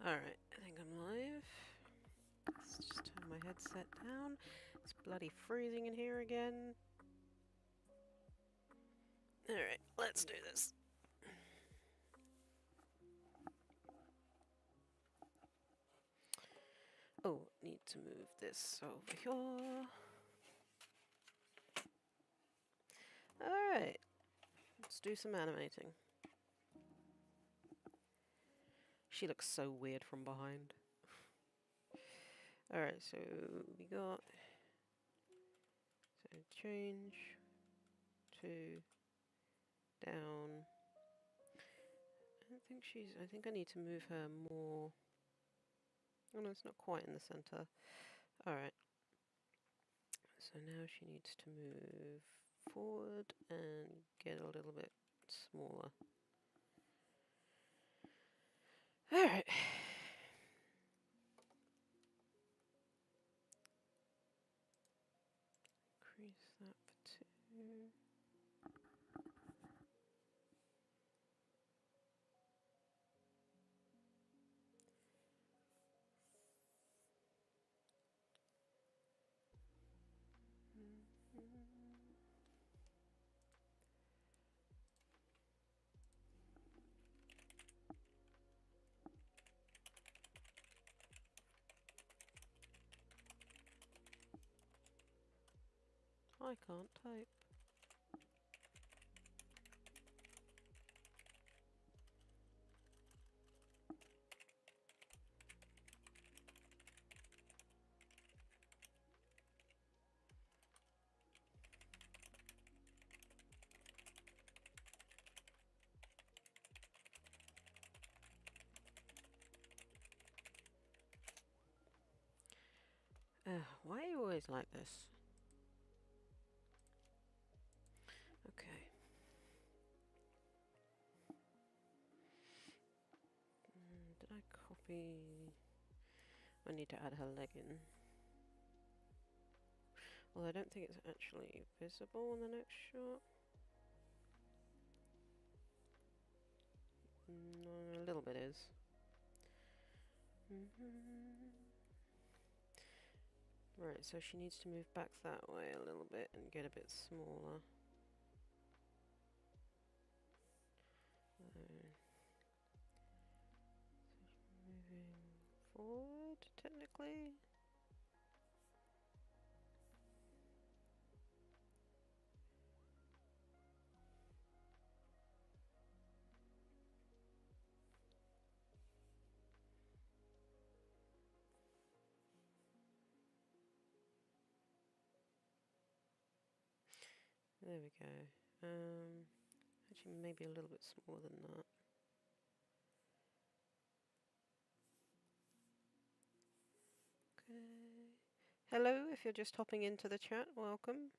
Alright, I think I'm live. Let's just turn my headset down. It's bloody freezing in here again. Alright, let's do this. Oh, need to move this over here. Alright, let's do some animating. She looks so weird from behind. Alright, so we got... So change to down. I think I need to move her more. Oh no, it's not quite in the center. Alright. So now she needs to move forward and get a little bit smaller. Alright. Increase that for 2. I can't type. Why are you always like this? Okay. Did I copy? I need to add her leg in. Well, I don't think it's actually visible in the next shot. No, a little bit is. Right, so she needs to move back that way a little bit and get a bit smaller. So moving forward, technically. There we go. Actually, maybe a little bit smaller than that. Okay. Hello, if you're just hopping into the chat, welcome.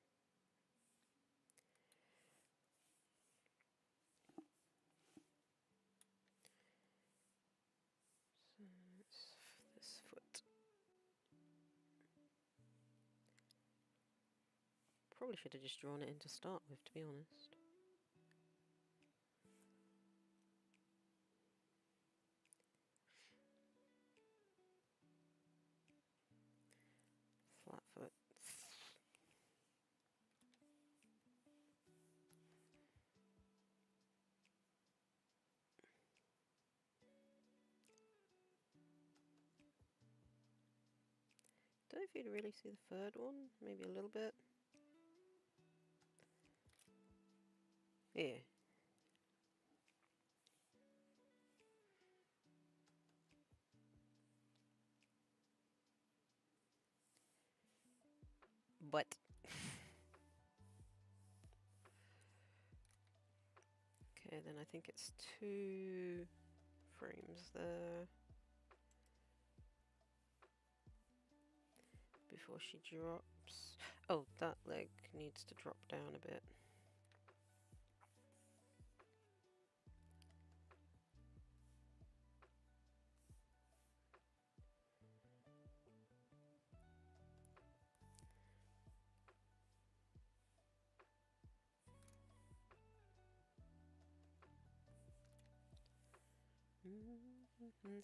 So it's this foot. Probably should have just drawn it in to start with, to be honest. Flat foot. Don't know if you'd really see the third one. Maybe a little bit. Yeah. But. Okay, then I think it's 2 frames there. Before she drops. Oh, that leg needs to drop down a bit.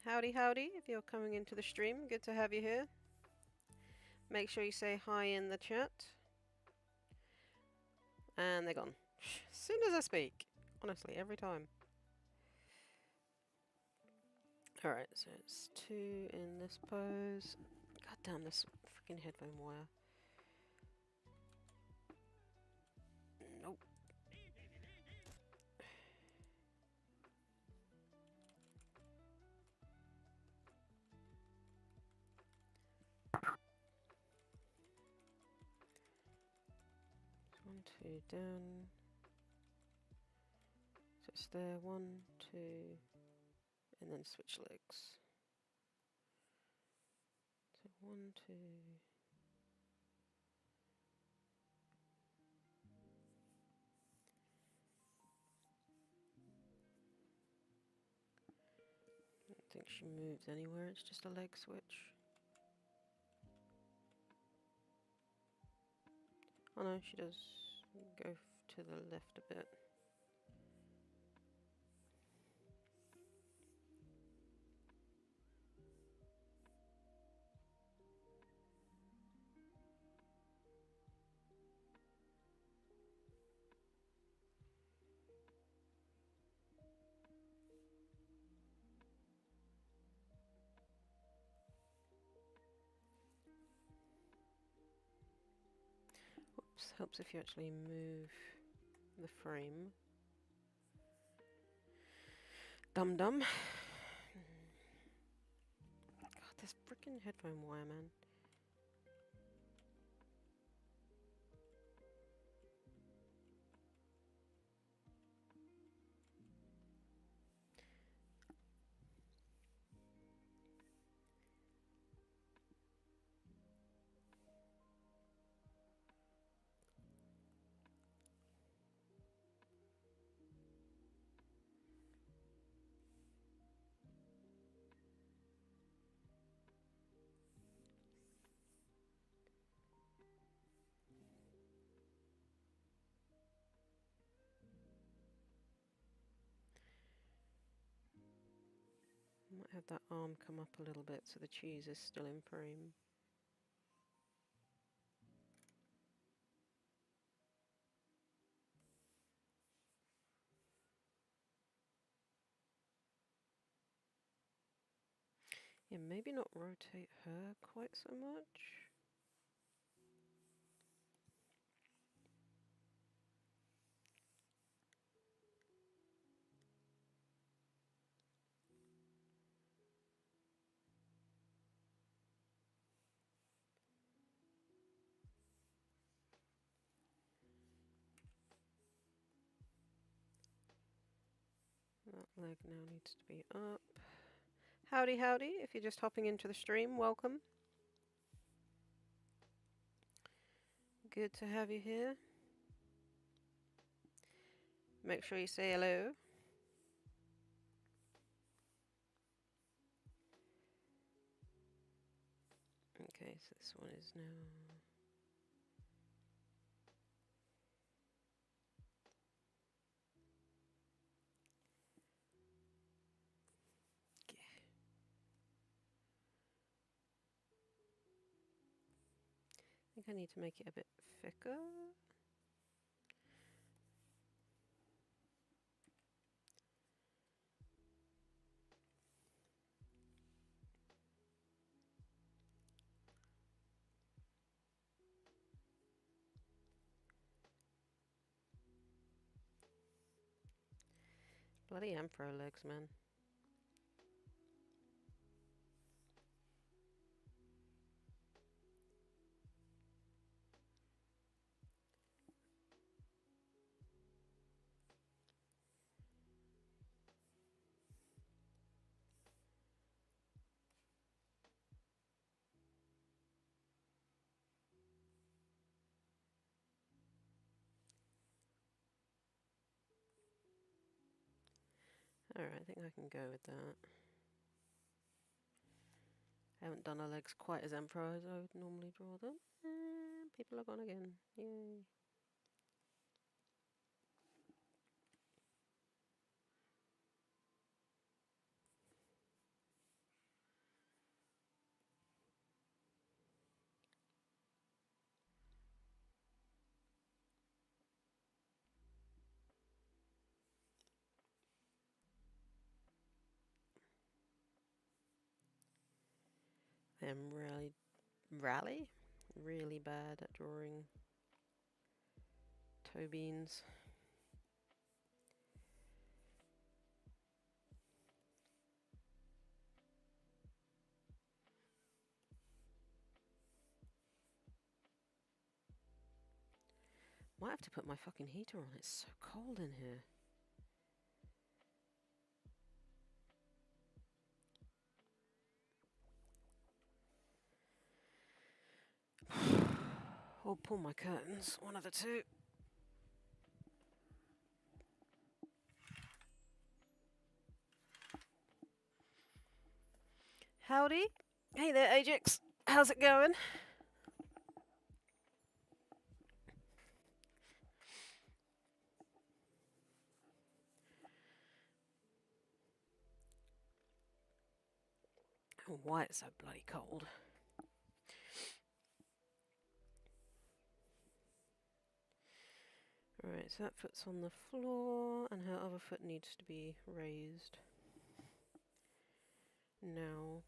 Howdy, howdy, if you're coming into the stream, good to have you here. Make sure you say hi in the chat. And they're gone. As soon as I speak. Honestly, every time. Alright, so it's 2 in this pose. God damn, this freaking headphone wire. Nope. One, two, down. So it's there, 1, 2, and then switch legs. So 1, 2. I don't think she moves anywhere, it's just a leg switch. Oh no, she does go to the left a bit. Whoops, helps if you actually move the frame. Dum dum. God, this freaking headphone wire, man. Might have that arm come up a little bit so the cheese is still in frame. Yeah, maybe not rotate her quite so much. That leg now needs to be up. Howdy, howdy. If you're just hopping into the stream, welcome. Good to have you here. Make sure you say hello. Okay, so this one is now... I think I need to make it a bit thicker. Bloody Emperor legs, man. Alright, I think I can go with that. I haven't done her legs quite as Emperor as I would normally draw them. And people are gone again. Yay. am really bad at drawing toe beans. Might have to put my fucking heater on. It's so cold in here. Or pull my curtains. One of the two. Howdy. Hey there, Ajax. How's it going? Oh, why it's so bloody cold. Alright, so that foot's on the floor, and her other foot needs to be raised. Now.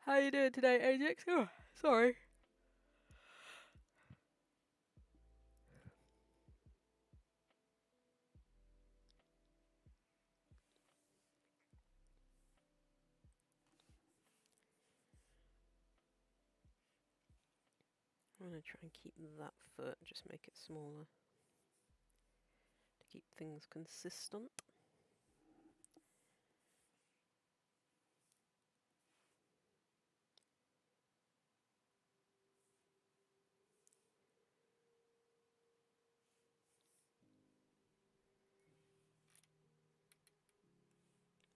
How you doing today, Ajax? Oh, sorry. I'm going to try and keep that foot, just make it smaller. To keep things consistent.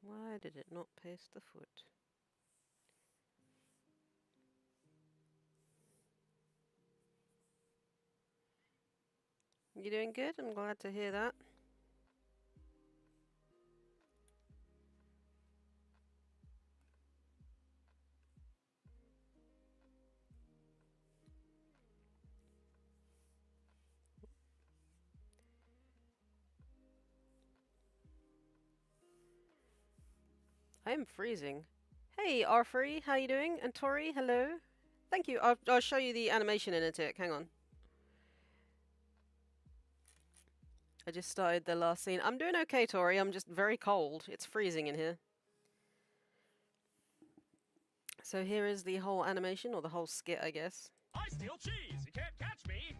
Why did it not paste the foot? You doing good? I'm glad to hear that. I am freezing. Hey, R3, how you doing? And Tori, hello. Thank you. I'll show you the animation in a tick. Hang on. I just started the last scene. I'm doing okay, Tori. I'm just very cold. It's freezing in here. So here is the whole animation, or the whole skit, I guess. I steal cheese. You can't catch me.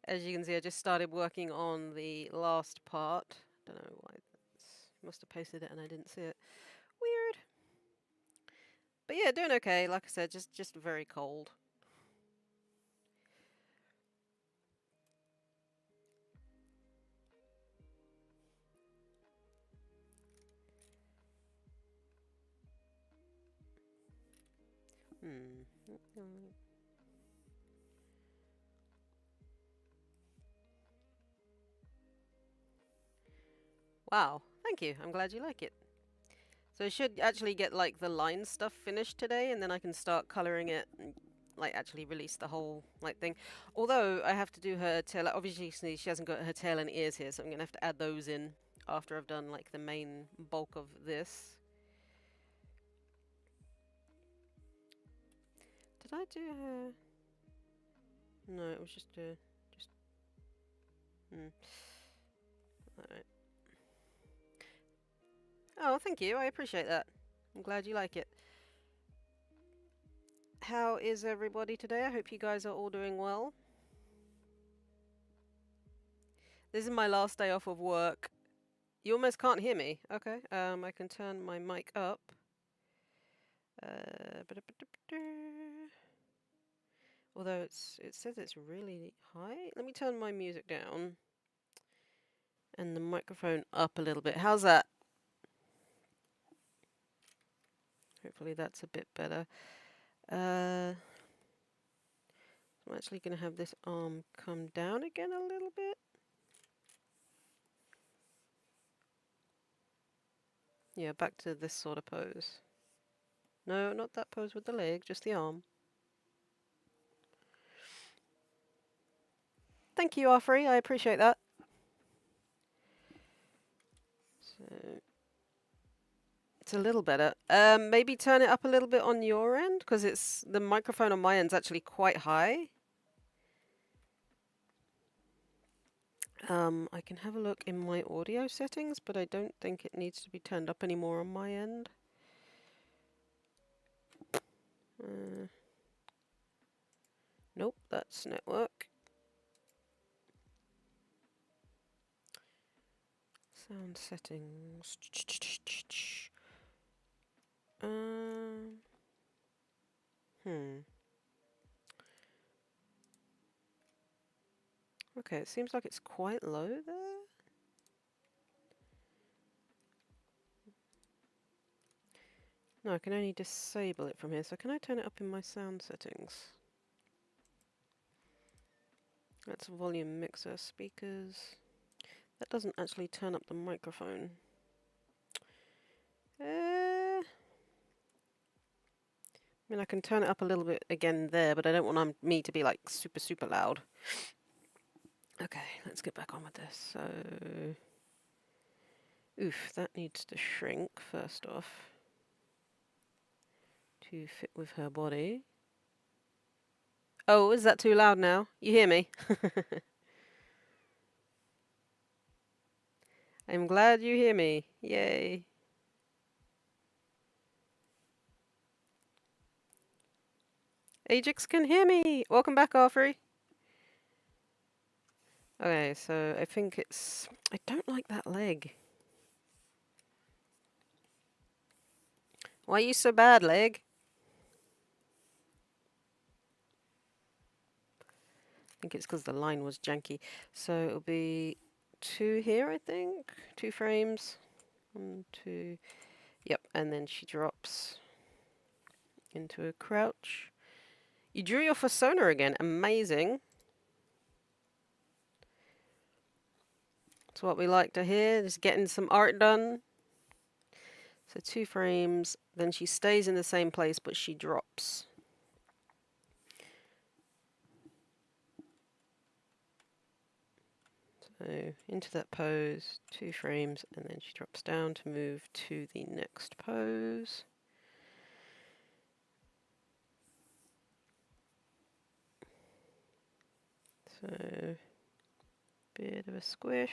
As you can see, I just started working on the last part. Don't know why. Must have posted it and I didn't see it. Weird. But yeah, doing okay. Like I said, just very cold. Wow, thank you. I'm glad you like it. So I should actually get like the line stuff finished today, and then I can start coloring it and like actually release the whole like thing. Although I have to do her tail. Like, obviously, she hasn't got her tail and ears here, so I'm gonna have to add those in after I've done like the main bulk of this. Did I do her? No, it was just a Alright. Oh, thank you. I appreciate that. I'm glad you like it. How is everybody today? I hope you guys are all doing well. This is my last day off of work. You almost can't hear me. Okay. I can turn my mic up. Although it says it's really high. Let me turn my music down. And the microphone up a little bit. How's that? Hopefully that's a bit better. I'm actually going to have this arm come down again a little bit. Yeah, back to this sort of pose. No, not that pose with the leg, just the arm. thank you, Arfrey. I appreciate that. So it's a little better. Maybe turn it up a little bit on your end, because it's the microphone on my end's actually quite high. I can have a look in my audio settings, but I don't think it needs to be turned up anymore on my end. Nope, that's network. Sound settings. Okay, it seems like it's quite low there. No, I can only disable it from here. So can I turn it up in my sound settings? That's volume mixer speakers. That doesn't actually turn up the microphone. I mean, I can turn it up a little bit again there, but I don't want me to be like super, super loud. Okay, let's get back on with this. So, oof, that needs to shrink first off to fit with her body. Oh, is that too loud now? You hear me? I'm glad you hear me. Yay. Ajax can hear me! Welcome back, Arfrey. Okay, so I think it's... I don't like that leg. Why are you so bad, leg? I think it's because the line was janky. So it'll be 2 here, I think. 2 frames. 1, 2... Yep, and then she drops into a crouch. You drew your persona again. Amazing. That's what we like to hear, just getting some art done. So 2 frames, then she stays in the same place, but she drops. So into that pose, 2 frames, and then she drops down to move to the next pose. So, bit of a squish.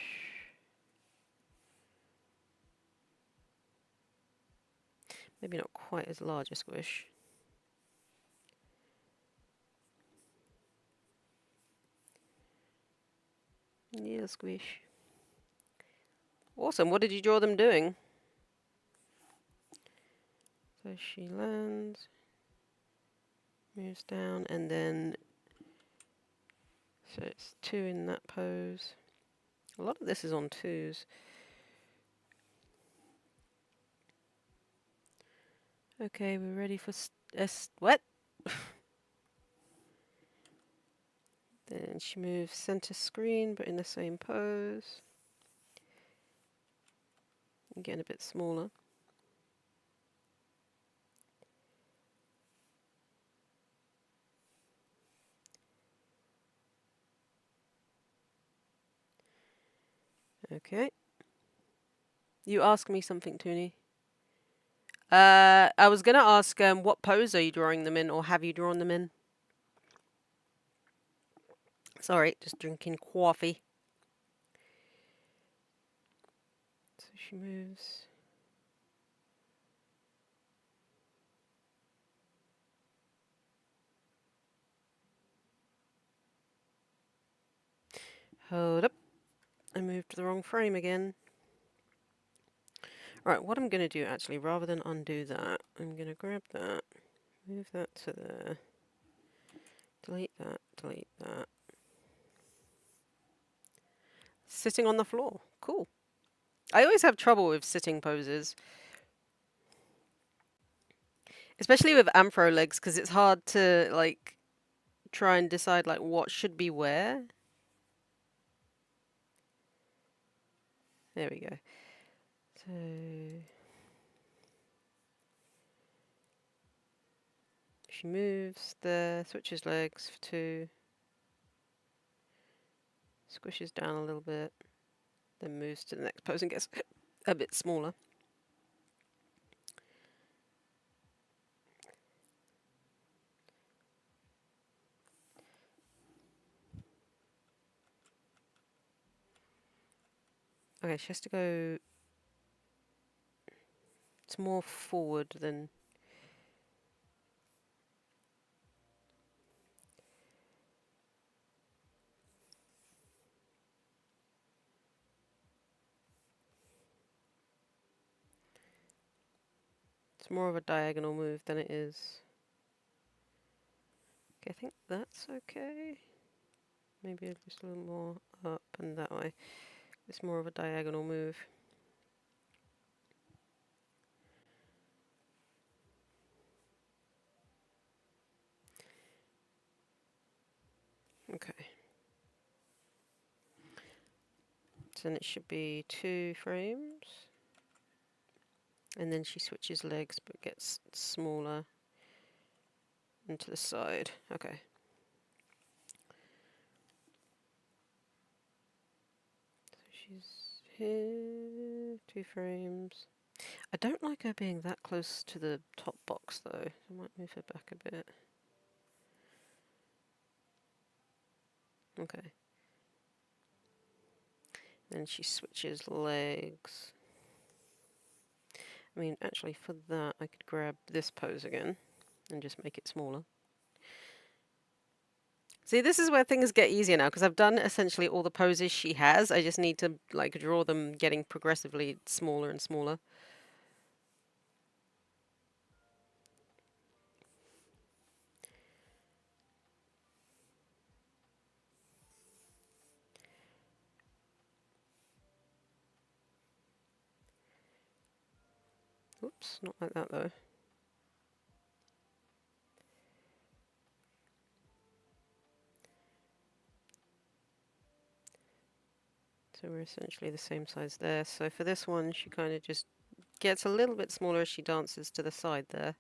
Maybe not quite as large a squish. Little squish. Awesome, what did you draw them doing? So she lands, moves down, and then, so it's 2 in that pose. A lot of this is on 2s. Okay, we're ready for what? Then she moves center screen, but in the same pose. Again, a bit smaller. Okay. You ask me something, Toonie. I was gonna ask, what pose are you drawing them in, or have you drawn them in? Sorry, just drinking coffee. So she moves. Hold up. I moved to the wrong frame again. Right, what I'm gonna do actually, rather than undo that, I'm gonna grab that, move that to there, delete that, delete that. Sitting on the floor. Cool. I always have trouble with sitting poses. Especially with Amphro legs, because it's hard to, like, try and decide, like, what should be where. There we go. So... she moves there, switches legs for 2. Squishes down a little bit, then moves to the next pose and gets a bit smaller. Okay, she has to go. It's more forward than. It's more of a diagonal move than it is. Okay, I think that's okay. Maybe just a little more up and that way. It's more of a diagonal move. Okay. So then it should be 2 frames. And then she switches legs but gets smaller and to the side. Okay. So she's here, 2 frames. I don't like her being that close to the top box though. I might move her back a bit. Okay. Then she switches legs. I mean, actually for that I could grab this pose again and just make it smaller. See, this is where things get easier now, because I've done essentially all the poses she has. I just need to, like, draw them getting progressively smaller and smaller. Oops, not like that, though. So we're essentially the same size there. So for this one, she kind of just gets a little bit smaller as she dances to the side there.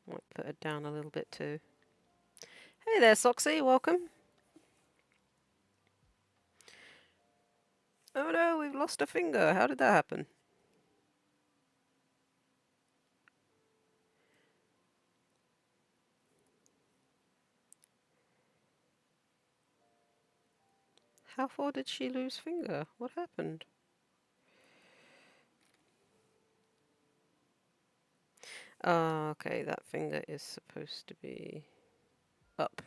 Might put her down a little bit too. Hey there, Soxy, welcome. Oh no, we've lost a finger. How did that happen? How far did she lose finger? What happened? Okay, that finger is supposed to be up.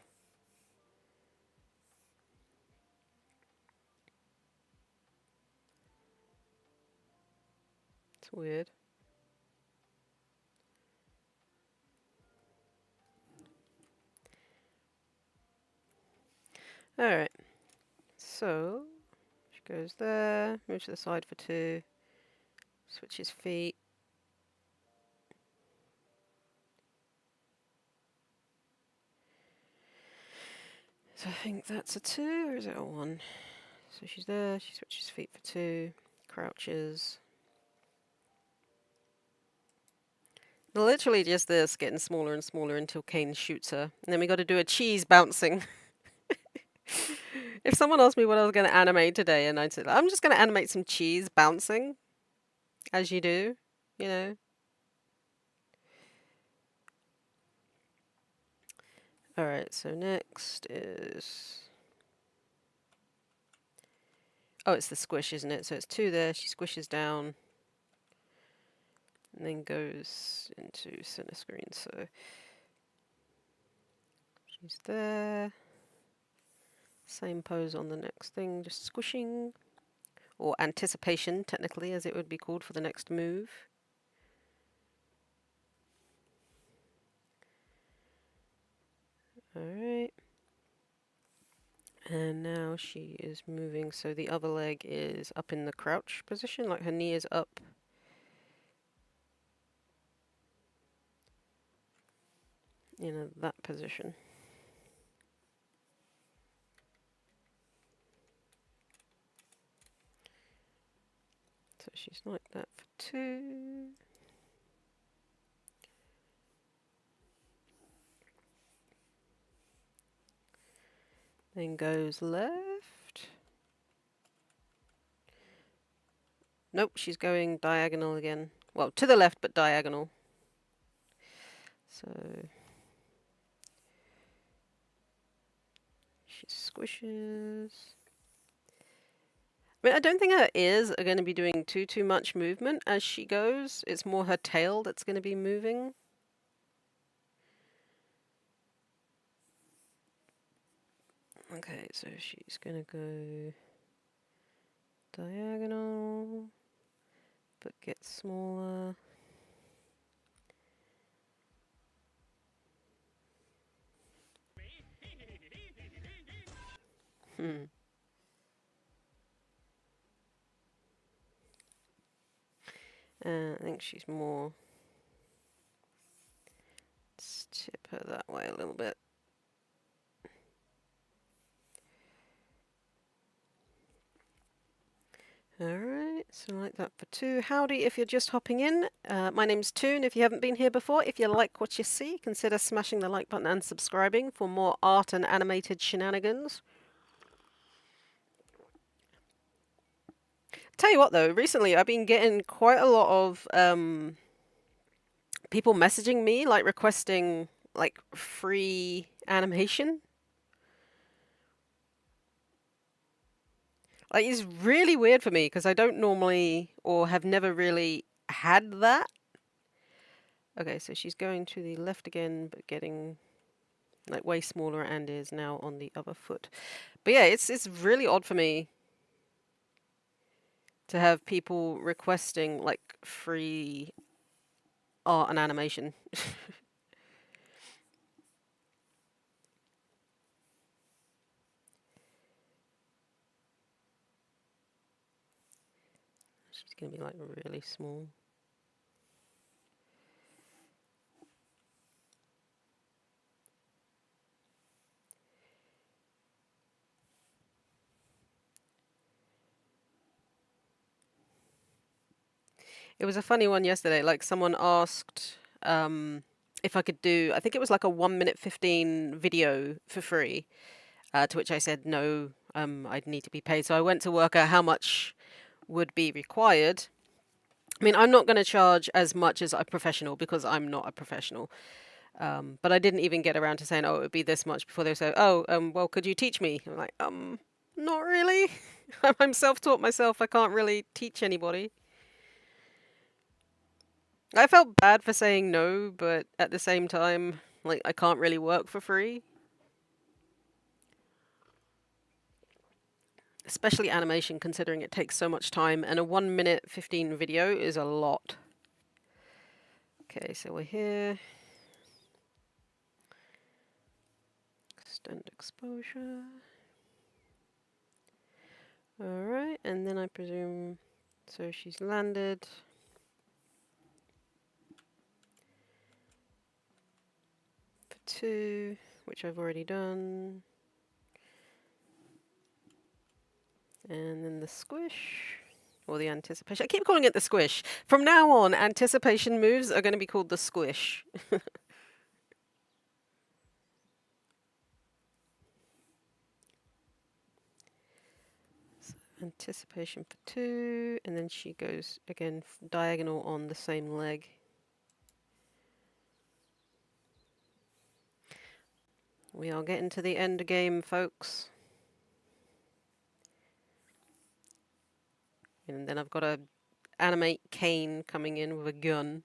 It's weird. Alright, so she goes there, moves to the side for 2, switches feet. So I think that's a 2, or is it a 1? So she's there, she switches feet for 2, crouches. Literally just this, getting smaller and smaller until Kane shoots her. And then we got to do a cheese bouncing. If someone asked me what I was going to animate today, and I'd say, I'm just going to animate some cheese bouncing, as you do, you know. Alright, so next is... Oh, it's the squish, isn't it? So it's 2 there, she squishes down, and then goes into center screen, so... She's there. Same pose on the next thing, just squishing. Or anticipation, technically, as it would be called for the next move. Alright. And now she is moving, so the other leg is up in the crouch position, like her knee is up. In that position. she's like that for 2. Then goes left. Nope, she's going diagonal again. Well, to the left, but diagonal. So she squishes. I mean, I don't think her ears are going to be doing too much movement as she goes. It's more her tail that's going to be moving. Okay, so she's going to go diagonal, but get smaller. I think she's more. Let's tip her that way a little bit. Alright, so like that for 2. Howdy if you're just hopping in. My name's Toon. If you haven't been here before, if you like what you see, consider smashing the like button and subscribing for more art and animated shenanigans. Tell you what though, recently I've been getting quite a lot of people messaging me, like requesting like free animation. Like, it's really weird for me because I don't normally or have never really had that. Okay, so she's going to the left again, but getting like way smaller and is now on the other foot. But yeah, it's really odd for me to have people requesting like free art and animation. She's gonna be like really small. It was a funny one yesterday. Like someone asked if I could do, I think it was like a 1 minute 15 video for free. To which I said no, I'd need to be paid. So I went to work out how much would be required. I mean, I'm not going to charge as much as a professional because I'm not a professional. But I didn't even get around to saying, oh, it would be this much before they said, oh, well, could you teach me? I'm like, not really. I'm self-taught myself. I can't really teach anybody. I felt bad for saying no, but at the same time, like, I can't really work for free. Especially animation, considering it takes so much time, and a 1 minute 15 video is a lot. Okay, so we're here. Extend exposure. Alright, and then I presume, so she's landed. For 2, which I've already done. And then the squish, or the anticipation. I keep calling it the squish. From now on, anticipation moves are going to be called the squish. So anticipation for 2, and then she goes again diagonal on the same leg. We are getting to the end game, folks. And then I've got to animate Kane coming in with a gun.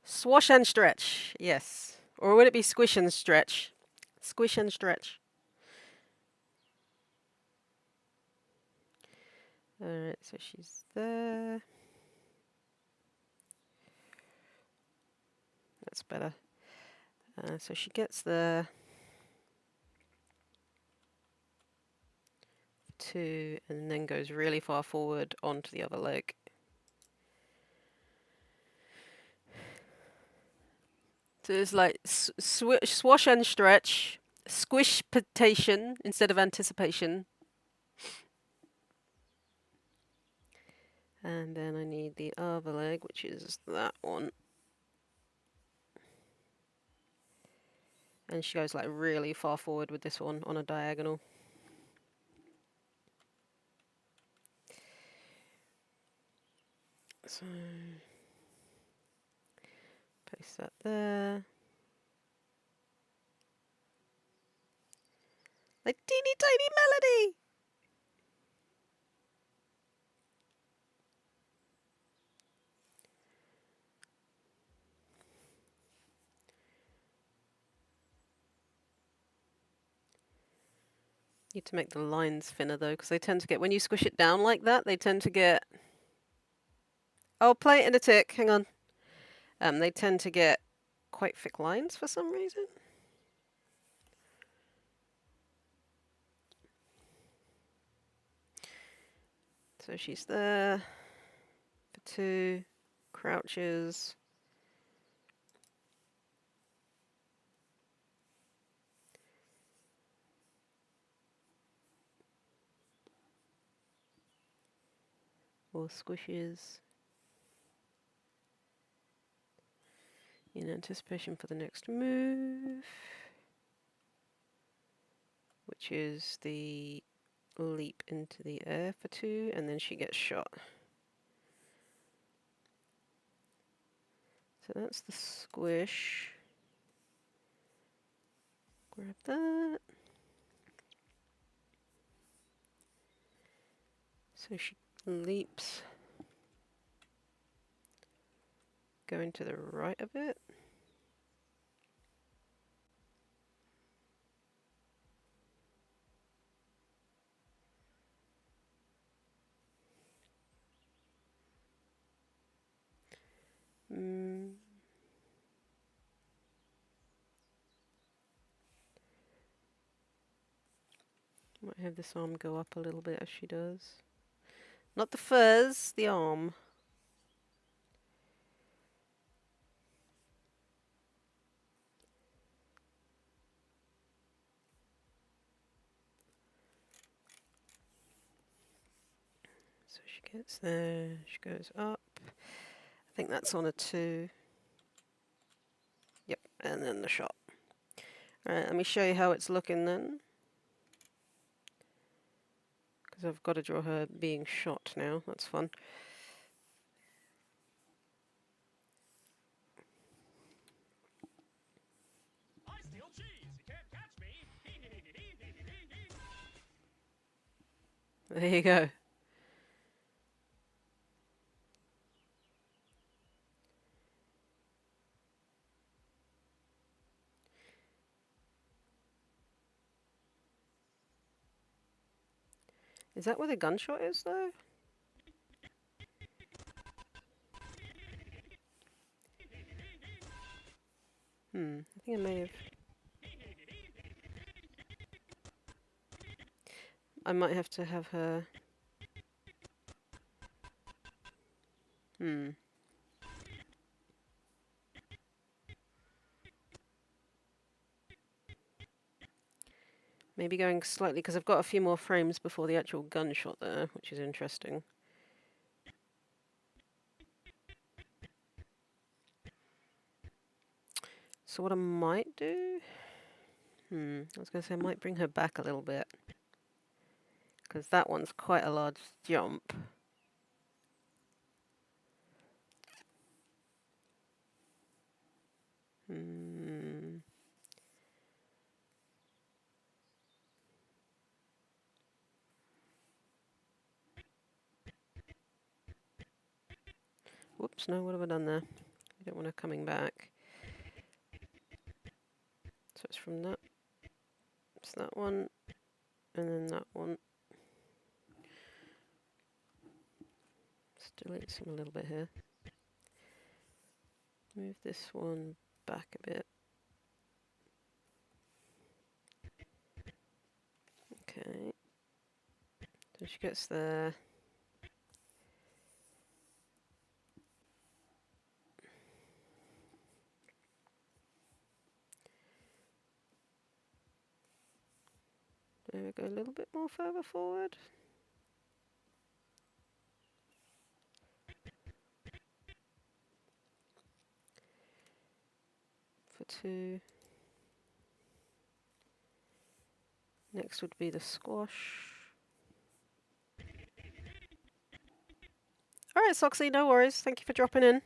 Swash and stretch, yes. Or would it be squish and stretch? Squish and stretch. Alright, so she's there. That's better. So she gets there. 2, and then goes really far forward onto the other leg. So it's like swash and stretch, squish-patation instead of anticipation. And then I need the other leg, which is that one. And she goes like really far forward with this one on a diagonal. So paste that there. Like teeny tiny melody. Need to make the lines thinner though, because they tend to get, when you squish it down like that, they tend to get, oh, play it in a tick, hang on. They tend to get quite thick lines for some reason. So she's there for 2, crouches. Or squishes. In anticipation for the next move, which is the leap into the air for 2, and then she gets shot. So that's the squish. Grab that. So she leaps, going to the right a bit. Might have this arm go up a little bit as she does. Not the fuzz, the arm. So she gets there, she goes up. I think that's on a 2. Yep, and then the shot. Alright, let me show you how it's looking then. Because I've got to draw her being shot now, that's fun. I steal cheese. You can't catch me. There you go. Is that where the gunshot is though? I think I may have... I might have to have her... Maybe going slightly, because I've got a few more frames before the actual gunshot there, which is interesting. So what I might do... I was going to say I might bring her back a little bit. Because that one's quite a large jump. Whoops, no, what have I done there? I don't want her coming back. So it's from that. It's that one. And then that one. Let's delete some a little bit here. Move this one back a bit. Okay. So she gets there. There we go, a little bit more further forward. For 2. Next would be the squash. Alright, Soxy, no worries. Thank you for dropping in.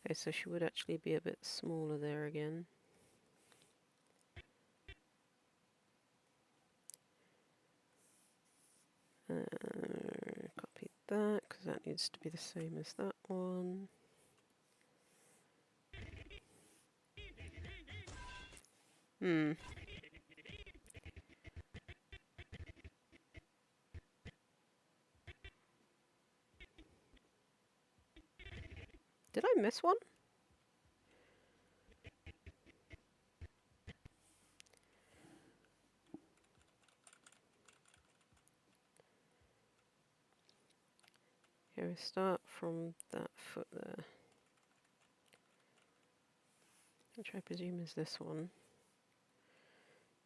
Okay, so she would actually be a bit smaller there again. Copy that, because that needs to be the same as that one. Hmm. Did I miss one? Here we start from that foot there, which I presume is this one.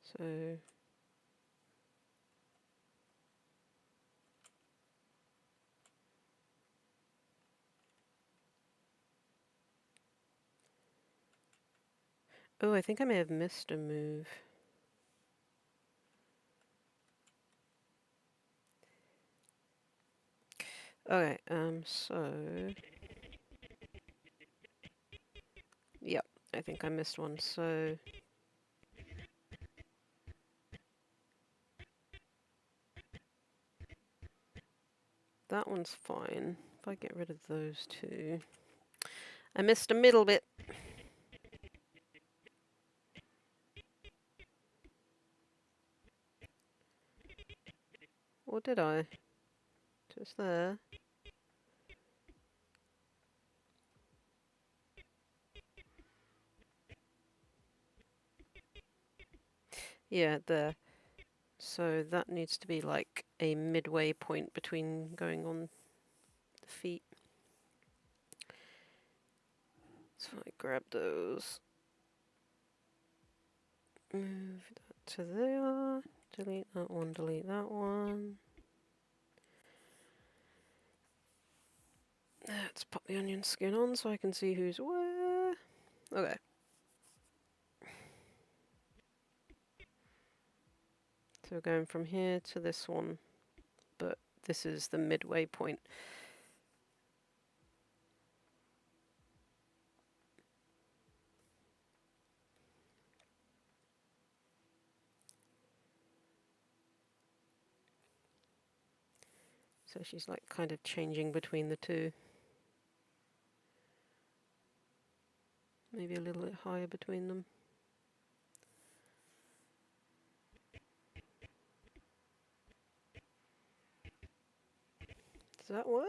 So oh, I think I may have missed a move. Okay, so yep, I think I missed one. So that one's fine. If I get rid of those two. I missed a middle bit. Or did I? Just there. Yeah, there. So that needs to be like a midway point between going on the feet. So I grab those. Move that to there. Delete that one, delete that one. Let's pop the onion skin on so I can see who's where. Okay. So we're going from here to this one, but this is the midway point. So she's like kind of changing between the two. Maybe a little bit higher between them. Does that work?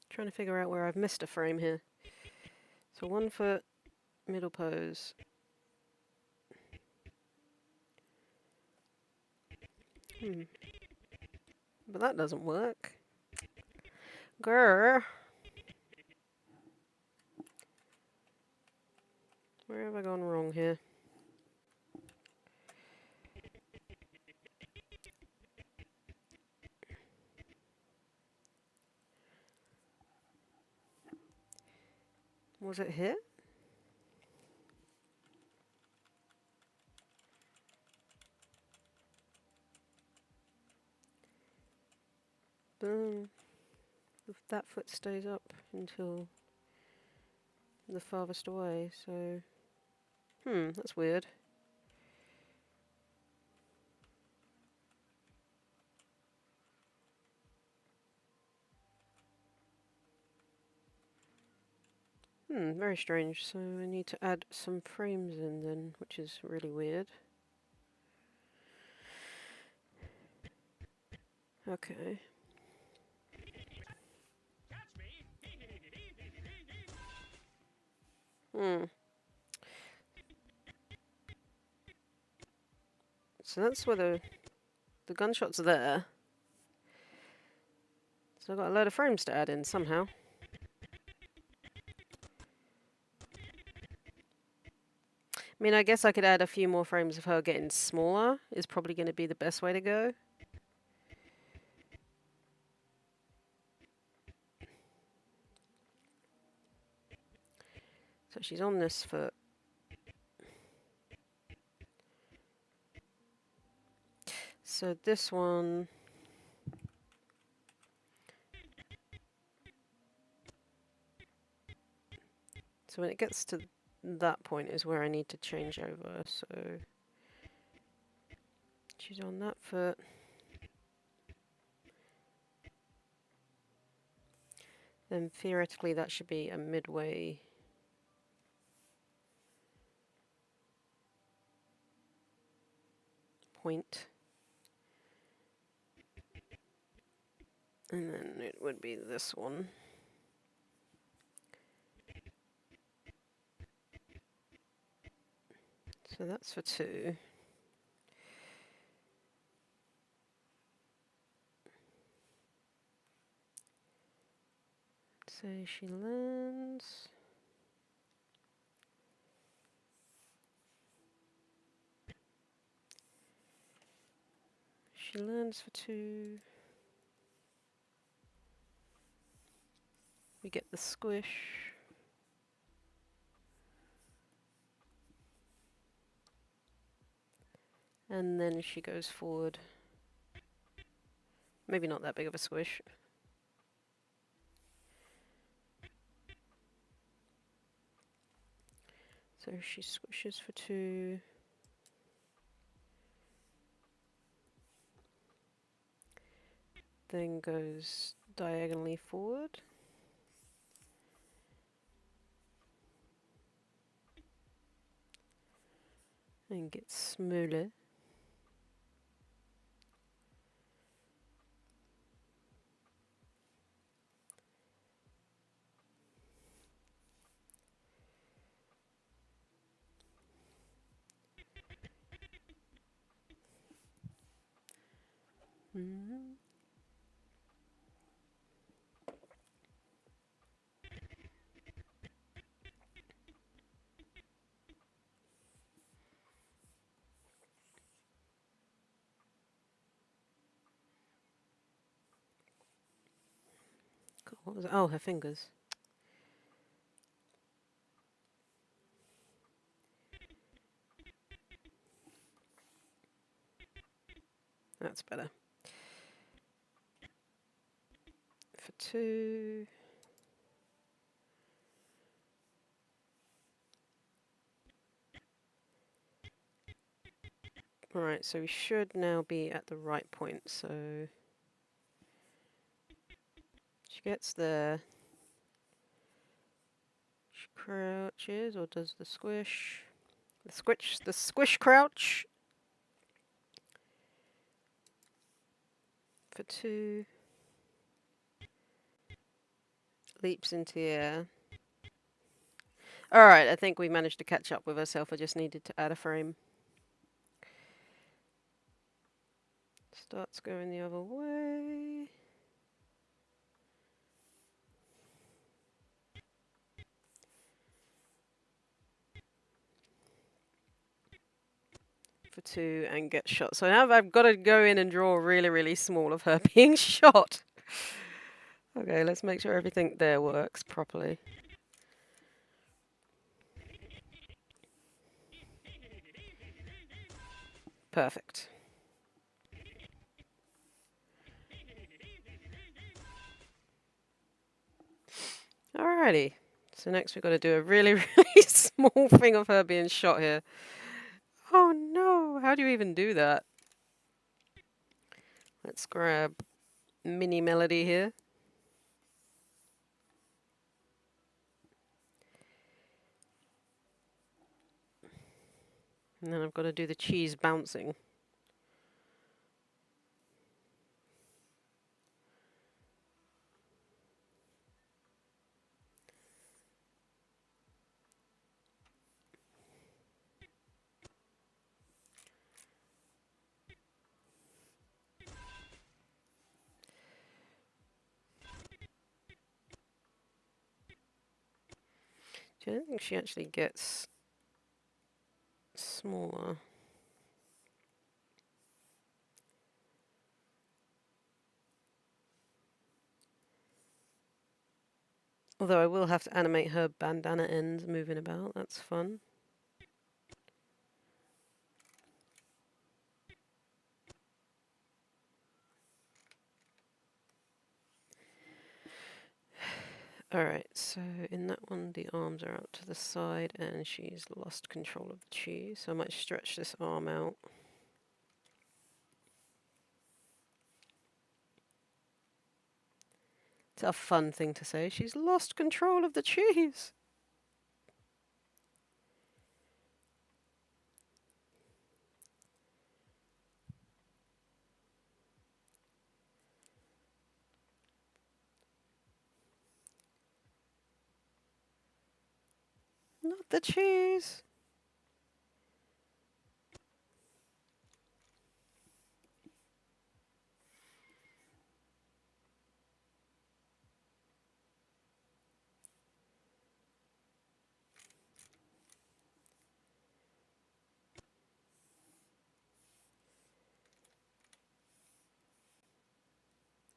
Trying to figure out where I've missed a frame here. So 1 foot, middle pose. But that doesn't work. Grr. Where have I gone wrong here? Was it here? Boom. If that foot stays up until the farthest away, so... that's weird. Very strange. So I need to add some frames in then, which is really weird. Okay. So that's where the gunshots are there. So I've got a load of frames to add in somehow. I mean, I guess I could add a few more frames of her getting smaller, is probably going to be the best way to go. So she's on this foot. So this one... So when it gets to that point is where I need to change over. So she's on that foot. Then theoretically that should be a midway point. And then it would be this one. So that's for 2. So she lands. She lands for 2. We get the squish. And then she goes forward. Maybe not that big of a squish. So she squishes for 2. Then goes diagonally forward. And gets smaller. Mm-hmm. Cool. What was it? Oh, her fingers. That's better. For 2. Alright, so we should now be at the right point. So she gets there. She crouches or does the squish. The squish crouch. For 2. Leaps into the air. Alright, I think we managed to catch up with herself. I just needed to add a frame. Starts going the other way. For 2 and get shot. So now I've got to go in and draw really, really small of her being shot. Okay, let's make sure everything there works properly. Perfect. Alrighty. So next we've got to do a really, really small thing of her being shot here. Oh no, how do you even do that? Let's grab mini melody here. And then I've got to do the cheese bouncing. I don't think she actually gets smaller. Although I will have to animate her bandana ends moving about, that's fun. Alright, so in that one the arms are out to the side and she's lost control of the cheese, so I might stretch this arm out. It's a fun thing to say, she's lost control of the cheese! Not the cheese!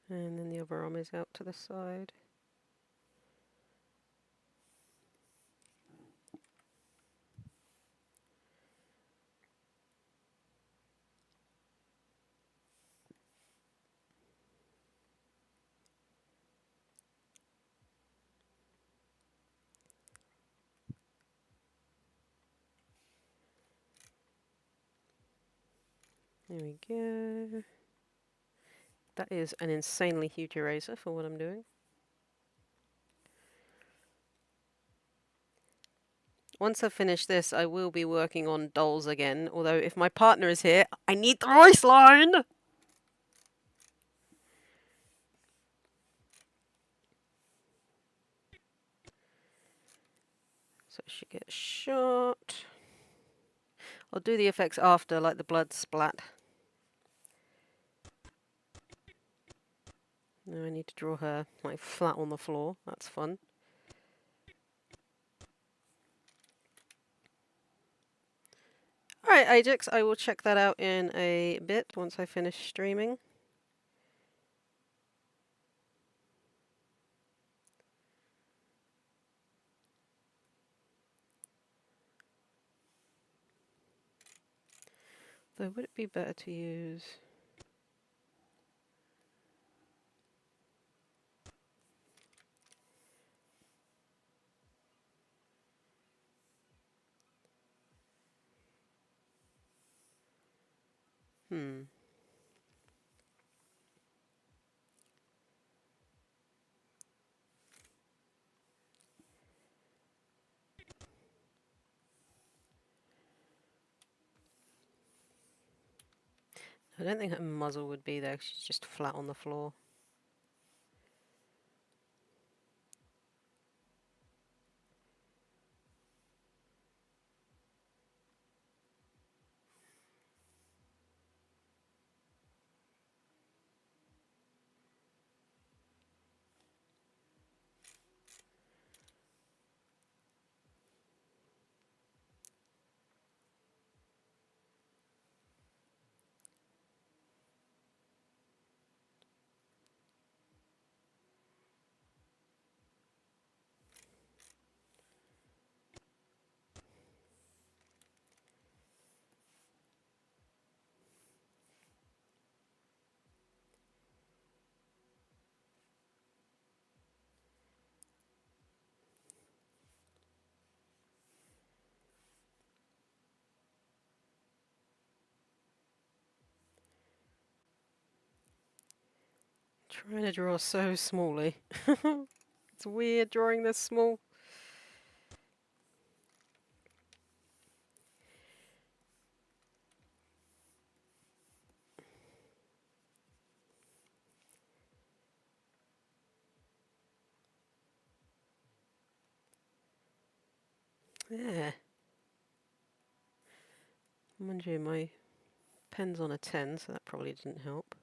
And then the other arm is out to the side. There we go. That is an insanely huge eraser for what I'm doing. Once I finish this, I will be working on dolls again, although if my partner is here, I need the voice line! So she gets shot. I'll do the effects after, like the blood splat. Now I need to draw her like flat on the floor. That's fun. Alright, Ajax, I will check that out in a bit once I finish streaming. Though, would it be better to use... I don't think her muzzle would be there, 'cause she's just flat on the floor. Trying to draw so smallly. It's weird drawing this small. Yeah. Mind you, my pen's on a 10, so that probably didn't help.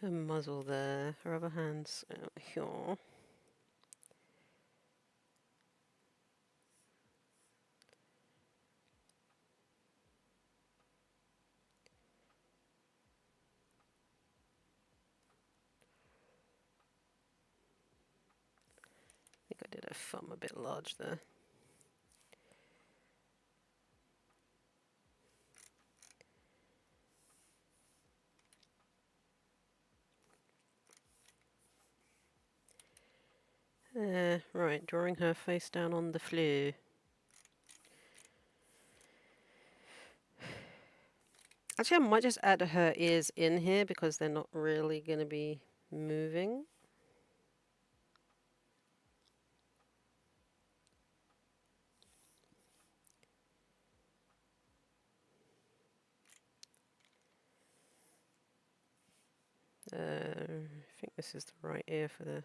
Her muzzle there, her other hand's out here. I think I did her thumb a bit large there. Right, drawing her face down on the floor. Actually, I might just add her ears in here because they're not really going to be moving. I think this is the right ear for that.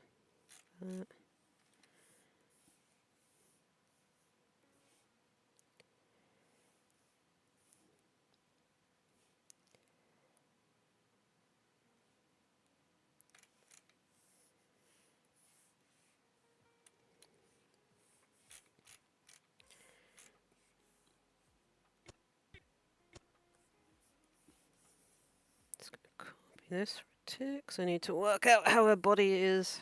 Just going to copy this for a tick, because I need to work out how her body is.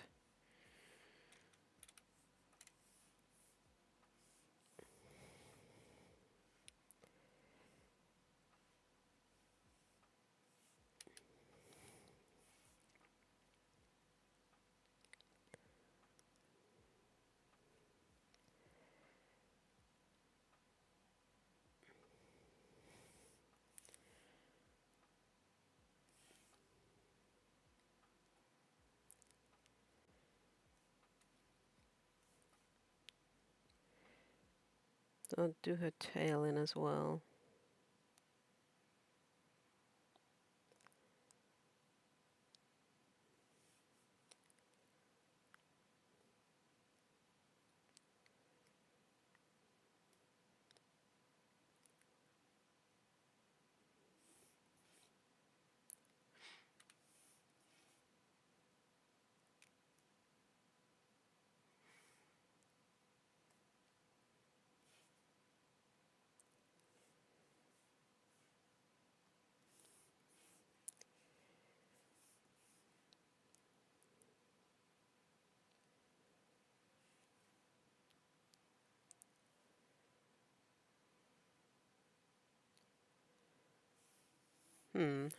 I'll do her tail in as well.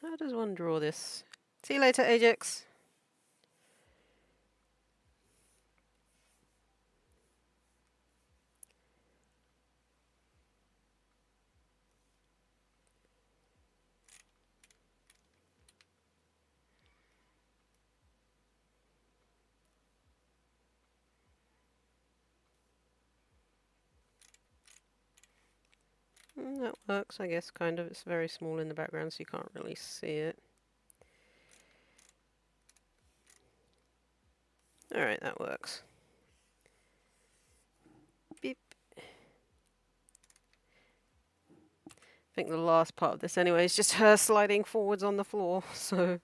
How does one draw this? See you later, Ajax. That works, I guess, kind of. It's very small in the background, so you can't really see it. Alright, that works. Beep. I think the last part of this, anyway, is just her sliding forwards on the floor, so...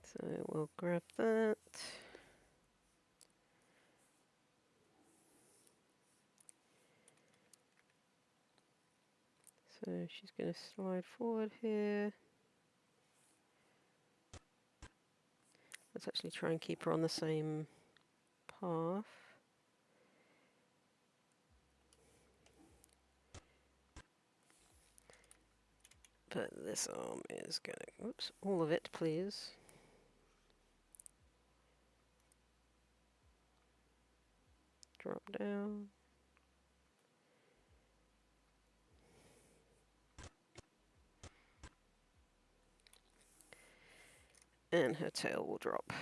So we'll grab that. So she's going to slide forward here. Let's actually try and keep her on the same path. But this arm is going to... Oops, all of it, please. Drop down. And her tail will drop.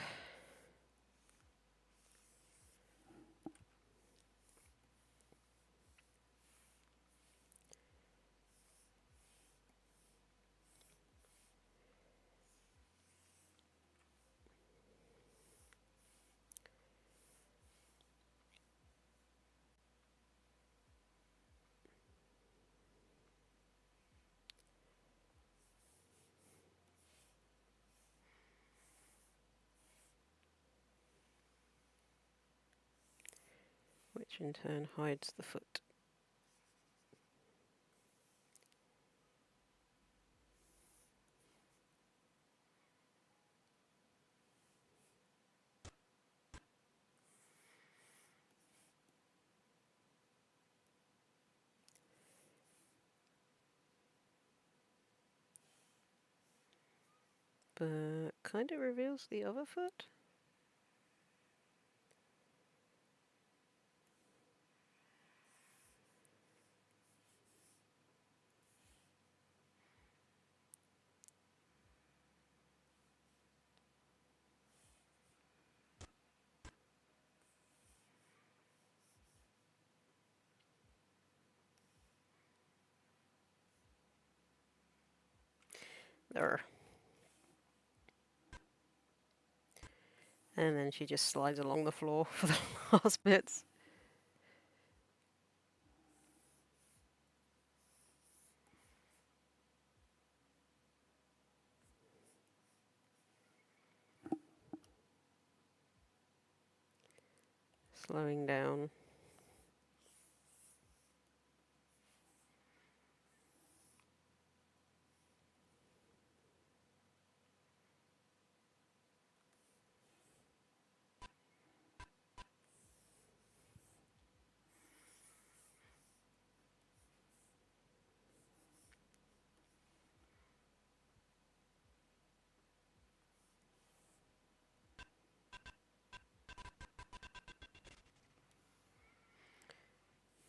which in turn hides the foot. But kind of reveals the other foot. There. And then she just slides along the floor for the last bits. Slowing down.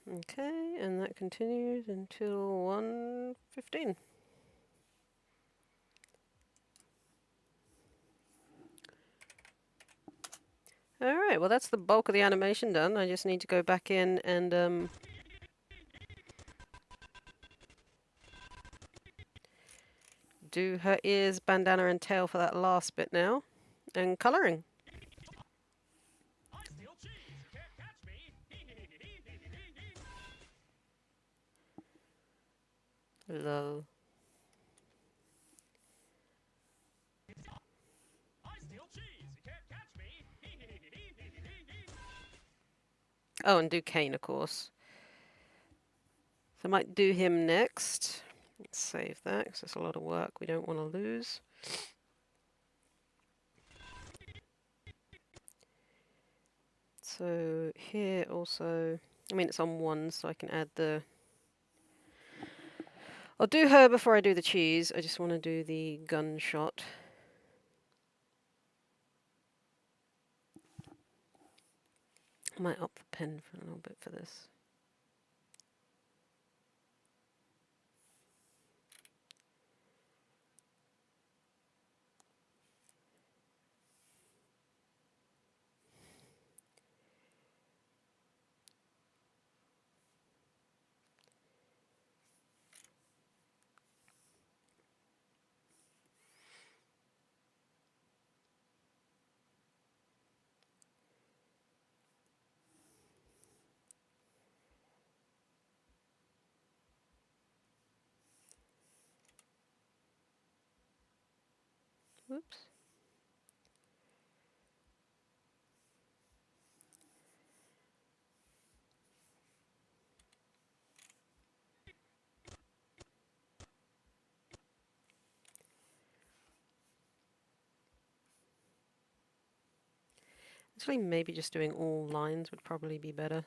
Okay, and that continues until 1:15. Alright, well that's the bulk of the animation done. I just need to go back in and do her ears, bandana and tail for that last bit now. And colouring. I steal cheese. You can't catch me. Lol. I steal cheese. You can't catch me. Oh, and do Kane, of course. So I might do him next. Let's save that, because that's a lot of work we don't want to lose. So here also, I mean it's on 1, so I can add the... I'll do her before I do the cheese. I just want to do the gunshot. I might up the pen for a little bit for this. Whoops. Actually, maybe just doing all lines would probably be better.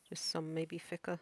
Just some maybe thicker.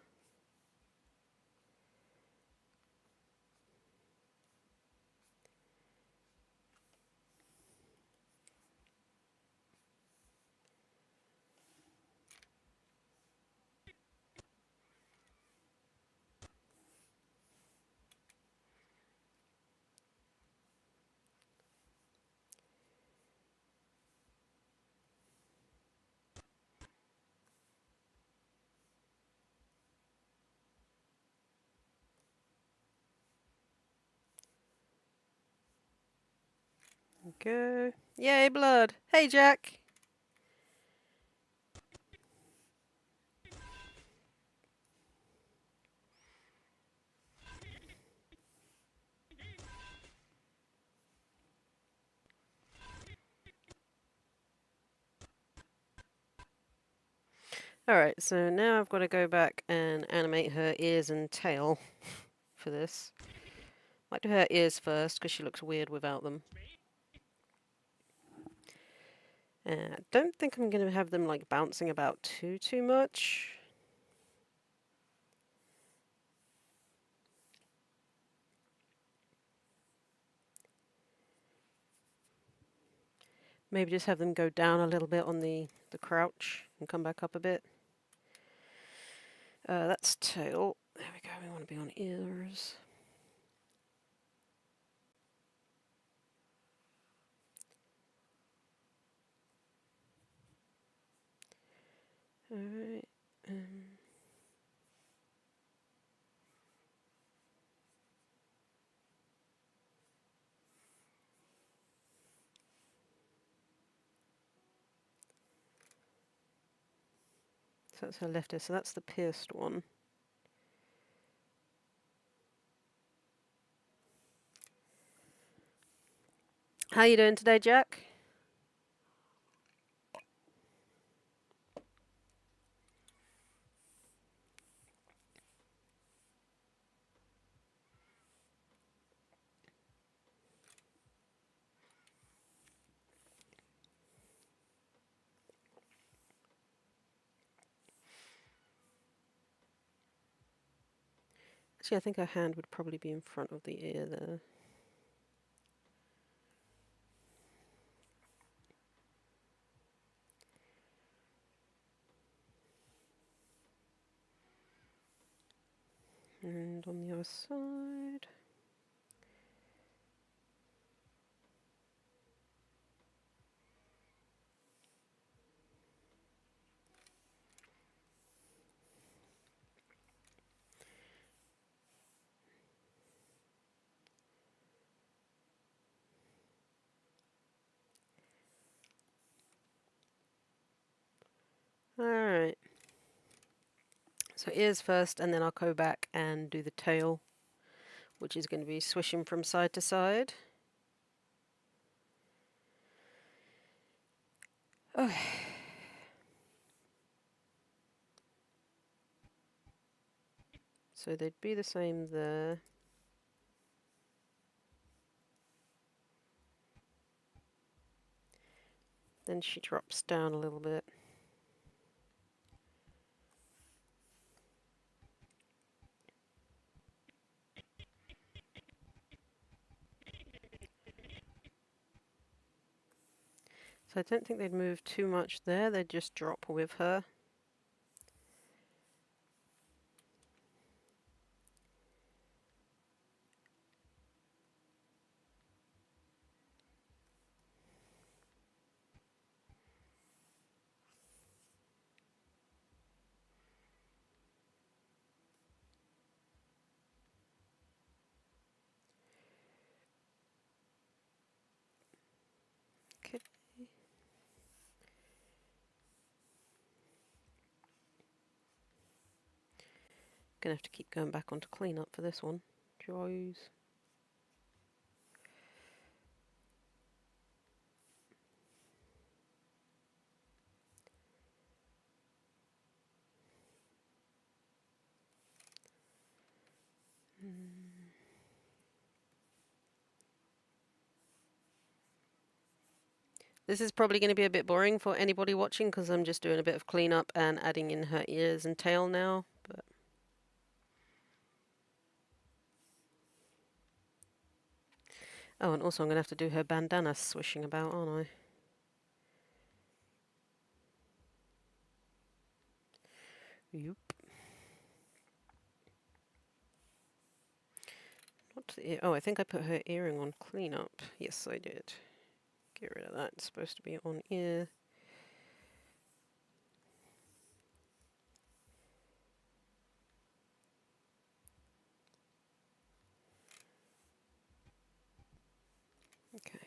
Go. Yay, blood. Hey, Jack. Alright, so now I've got to go back and animate her ears and tail for this. Might do her ears first, because she looks weird without them. I don't think I'm going to have them like bouncing about too much. Maybe just have them go down a little bit on the crouch and come back up a bit. That's tail. There we go, we want to be on ears. Alright. So that's her left ear, so that's the pierced one. How you doing today, Jack? Actually, I think her hand would probably be in front of the ear there. And on the other side. Alright. So ears first, and then I'll go back and do the tail, which is going to be swishing from side to side. Okay. So they'd be the same there. Then she drops down a little bit. So I don't think they'd move too much there, they'd just drop with her. Okay. Gonna have to keep going back onto cleanup for this one. Joys. This is probably going to be a bit boring for anybody watching because I'm just doing a bit of cleanup and adding in her ears and tail now. But oh, and also I'm going to have to do her bandana swishing about, aren't I? Yep. What's the ear? Oh, I think I put her earring on cleanup. Yes, I did. Get rid of that. It's supposed to be on ear. Okay.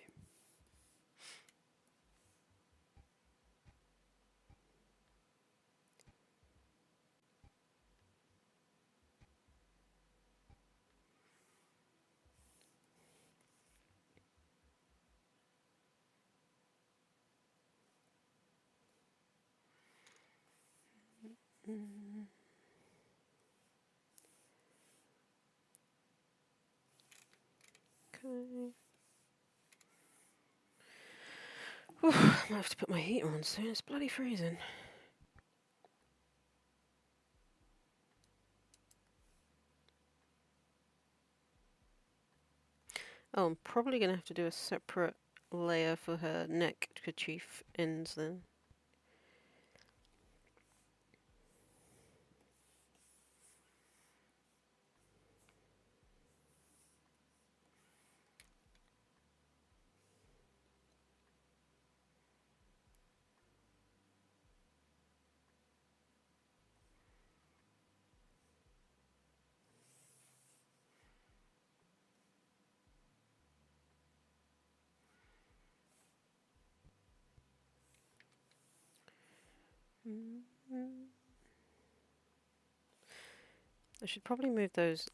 Mm. Okay. Whew, I might have to put my heater on soon. It's bloody freezing. Oh, I'm probably going to have to do a separate layer for her neck kerchief ends then. Mm. I should probably move those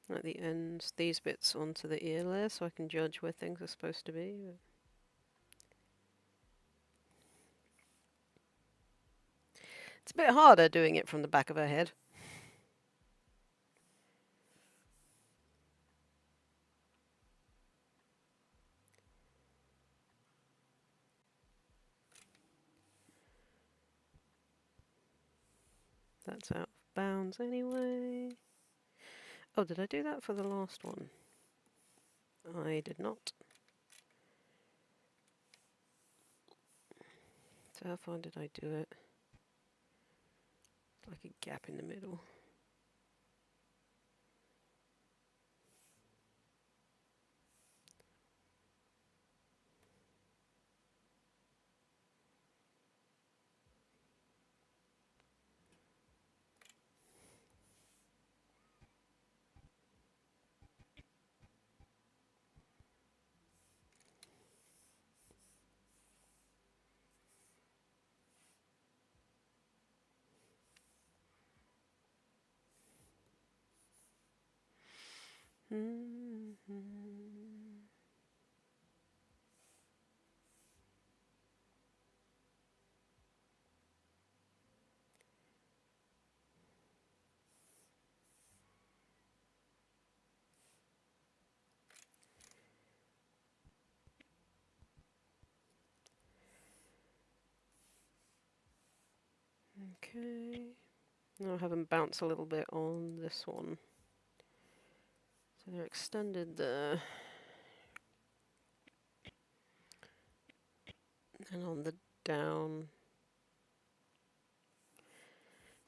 at the ends, these bits onto the ear layer so I can judge where things are supposed to be. It's a bit harder doing it from the back of her head. That's out of bounds anyway. Oh, did I do that for the last one? I did not. So how far did I do it? Like a gap in the middle. Okay. Now I'll have them bounce a little bit on this one. So they're extended there. And on the down,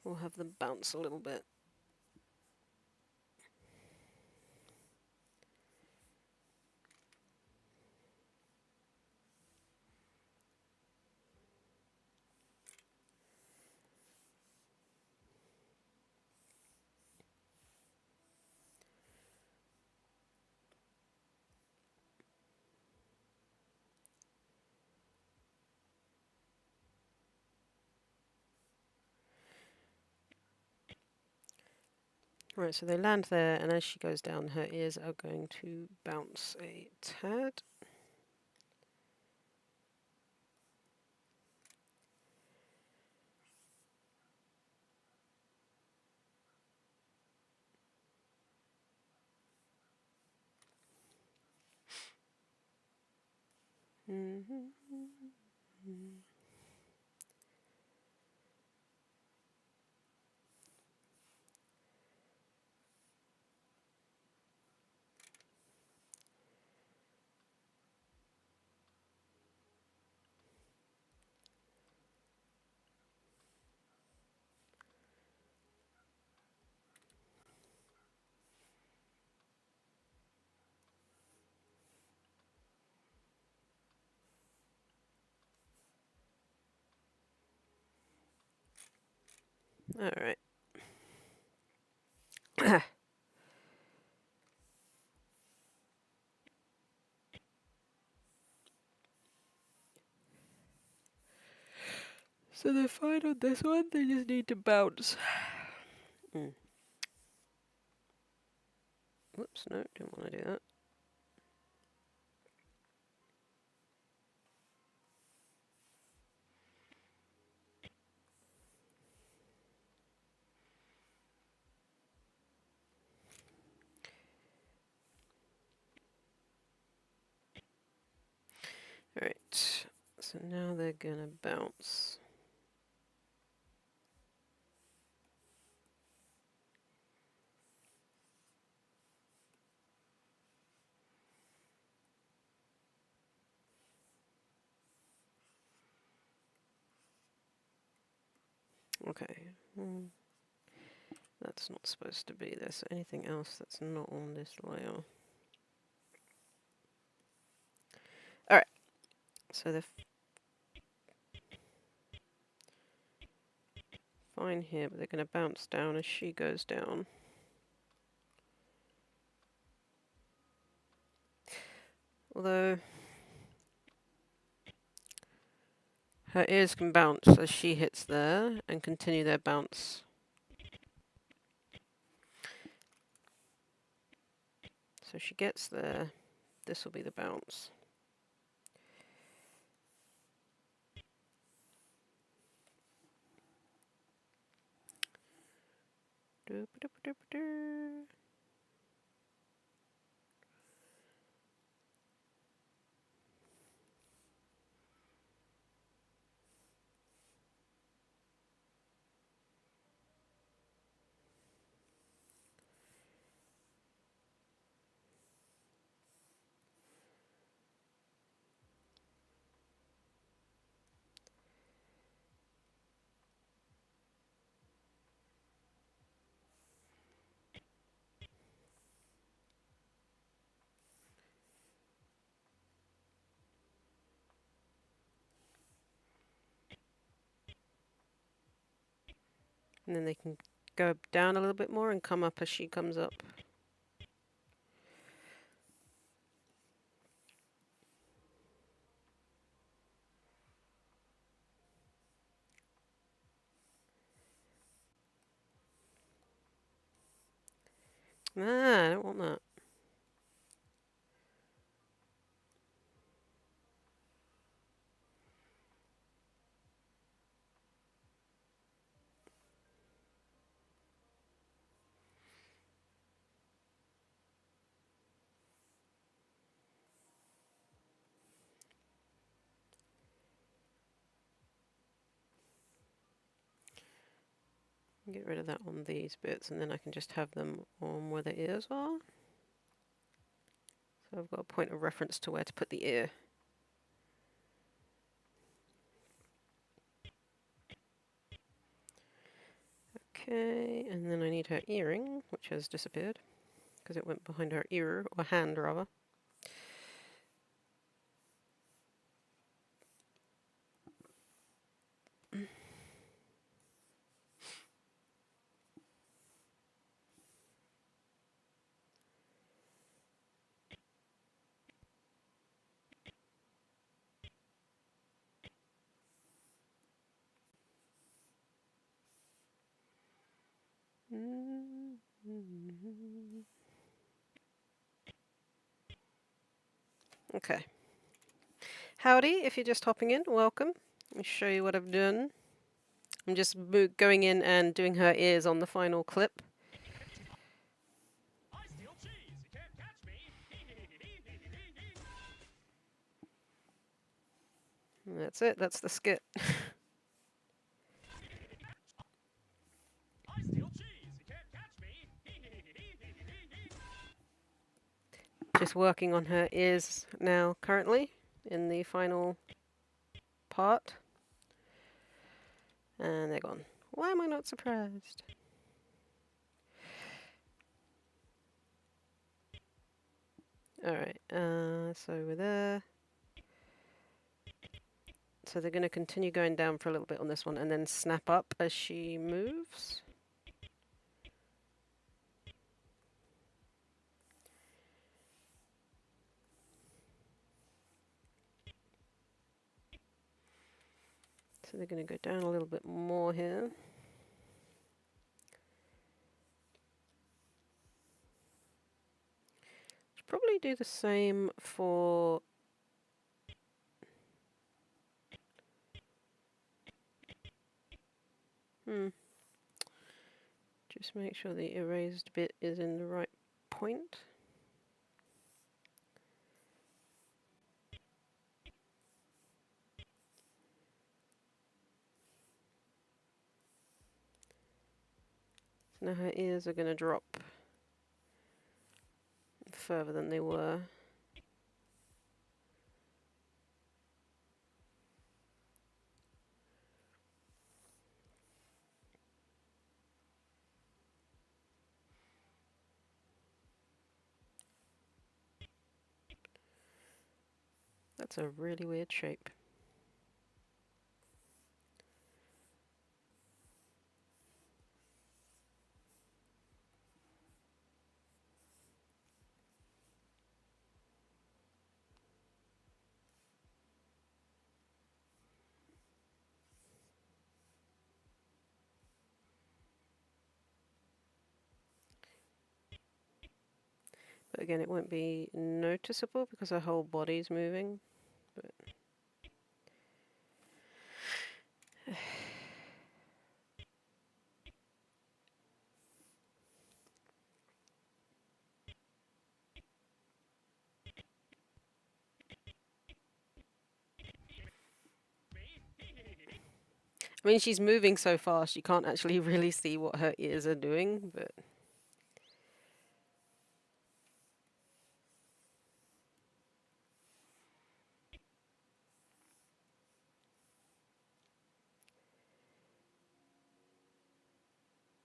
we'll have them bounce a little bit. Right, so they land there, and as she goes down, her ears are going to bounce a tad. All right. So they're fine on this one, they just need to bounce. Whoops, no, didn't want to do that. Alright, so now they're gonna bounce. Okay, that's not supposed to be there, so anything else that's not on this layer. Alright, so they're fine here, but they're going to bounce down as she goes down. Although her ears can bounce as she hits there and continue their bounce. So she gets there, this will be the bounce. And then they can go down a little bit more and come up as she comes up. Ah, I don't want that. Get rid of that on these bits, and then I can just have them on where the ears are. So I've got a point of reference to where to put the ear. Okay, and then I need her earring, which has disappeared, because it went behind her ear, or hand rather. Okay. Howdy, if you're just hopping in, welcome. Let me show you what I've done. I'm just going in and doing her ears on the final clip. I steal cheese. You can't catch me. And that's it, that's the skit. I steal cheese. You can't catch me. Just working on her ears now, currently, in the final part. And they're gone. Why am I not surprised? Alright, so we're there. So they're going to continue going down for a little bit on this one and then snap up as she moves. So they're going to go down a little bit more here. Should probably do the same for just make sure the erased bit is in the right point. So now her ears are going to drop further than they were. That's a really weird shape. But again, it won't be noticeable because her whole body's moving. But I mean, she's moving so fast, you can't actually really see what her ears are doing, but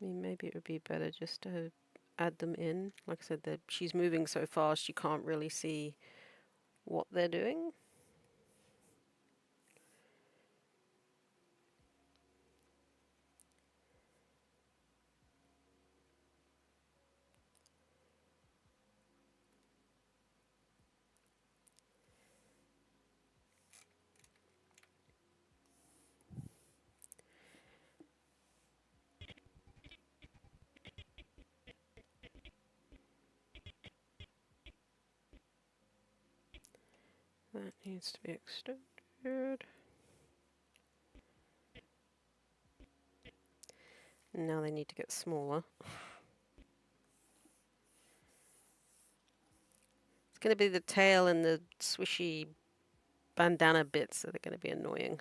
I mean, maybe it would be better just to add them in. Like I said, that she's moving so fast, you can't really see what they're doing. That needs to be extended. Now they need to get smaller. It's going to be the tail and the swishy bandana bits that are going to be annoying.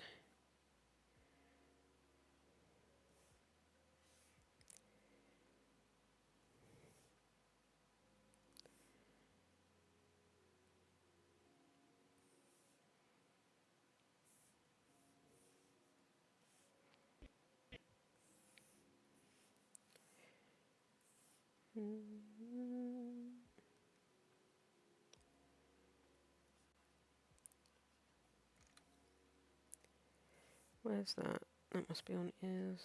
Where's that? That must be on ears.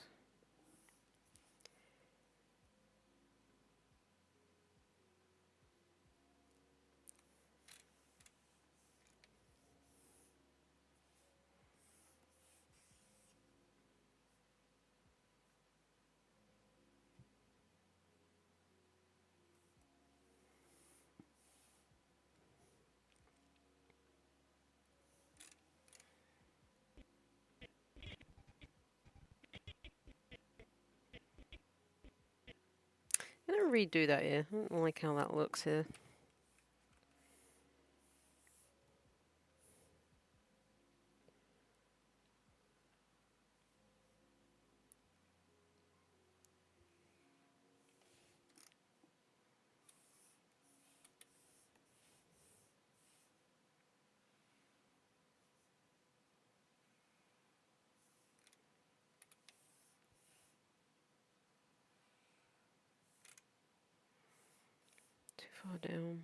I'm going to redo that ear. I don't like how that looks here. Too far down.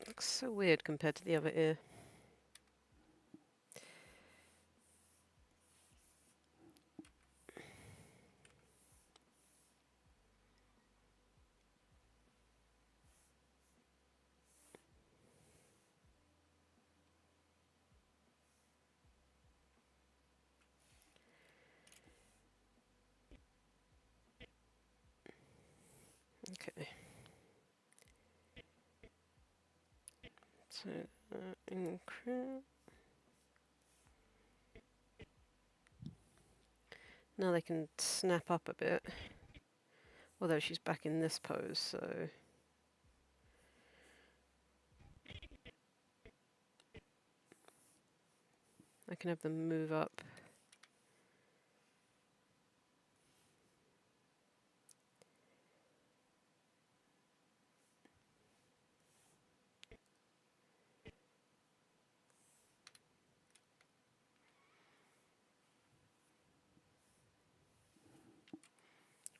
Looks so weird compared to the other ear. Okay. So, increase. Now they can snap up a bit. Although she's back in this pose, so... I can have them move up.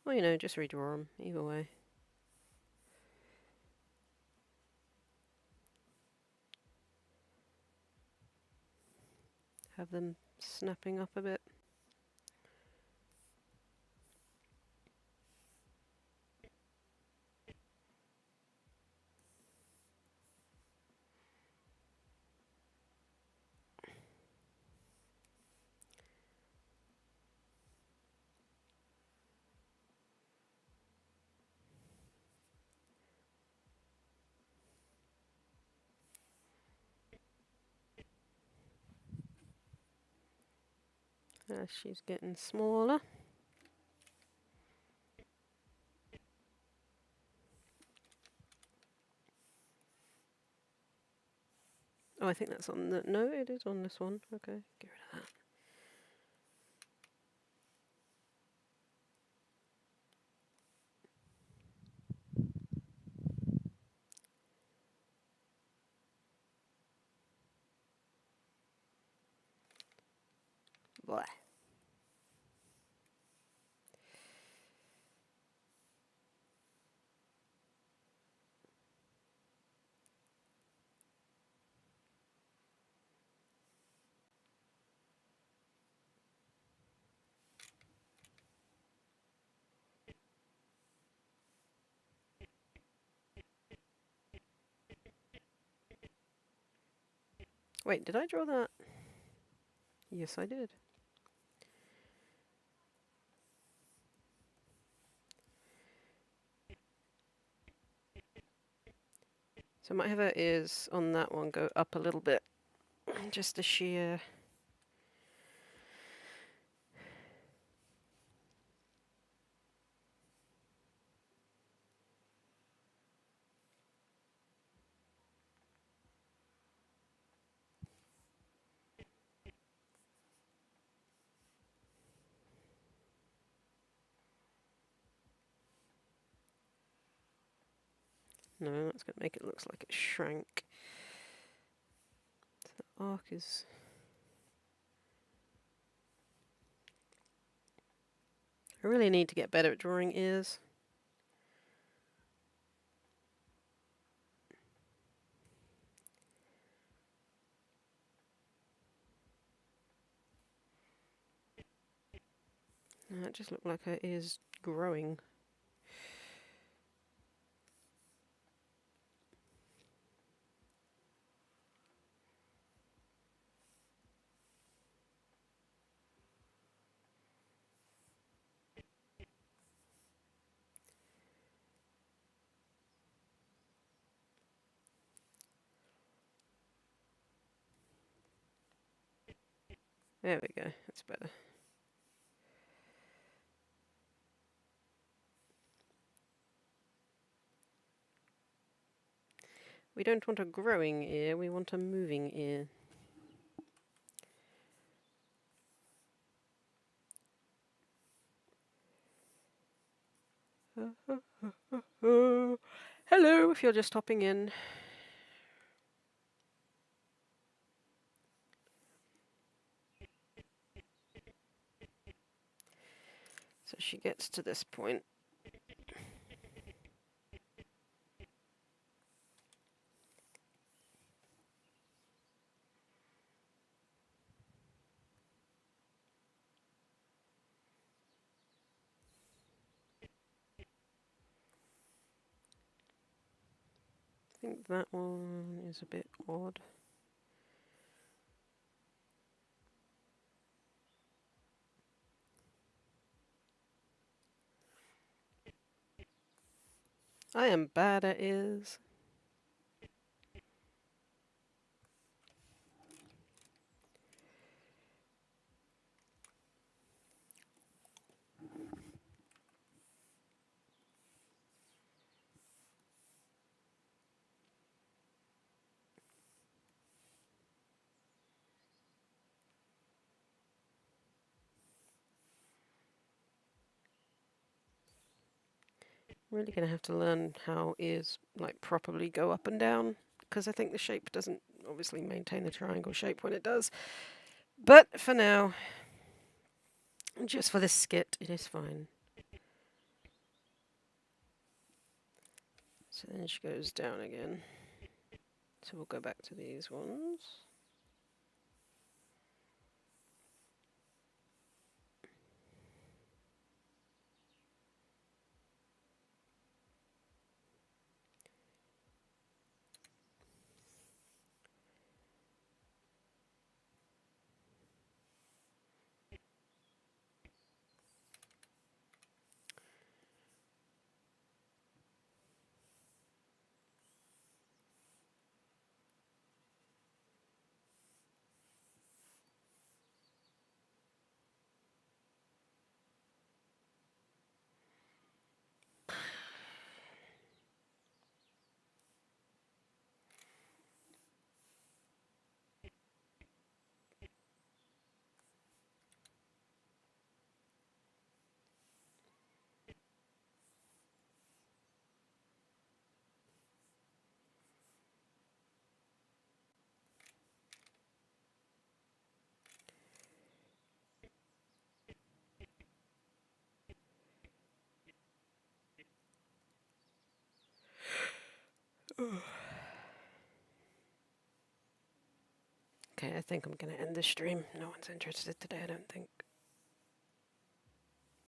Well, you know, just redraw them, either way. Have them snapping up a bit. As she's getting smaller. Oh, I think that's on the... No, it is on this one. Okay, get rid of that. Blah. Wait, did I draw that? Yes, I did. So I might have her ears on that one go up a little bit. Just a sheer... No, that's going to make it look like it shrank. So the arc is... I really need to get better at drawing ears. That just looked like her ears growing. There we go, that's better. We don't want a growing ear, we want a moving ear. Hello, if you're just hopping in. So she gets to this point. I think that one is a bit odd. I am bad at ears. Really going to have to learn how ears like properly go up and down, because I think the shape doesn't obviously maintain the triangle shape when it does. But for now, just for this skit, it is fine. So then she goes down again. So we'll go back to these ones. Okay, I think I'm going to end the stream. No one's interested today, I don't think.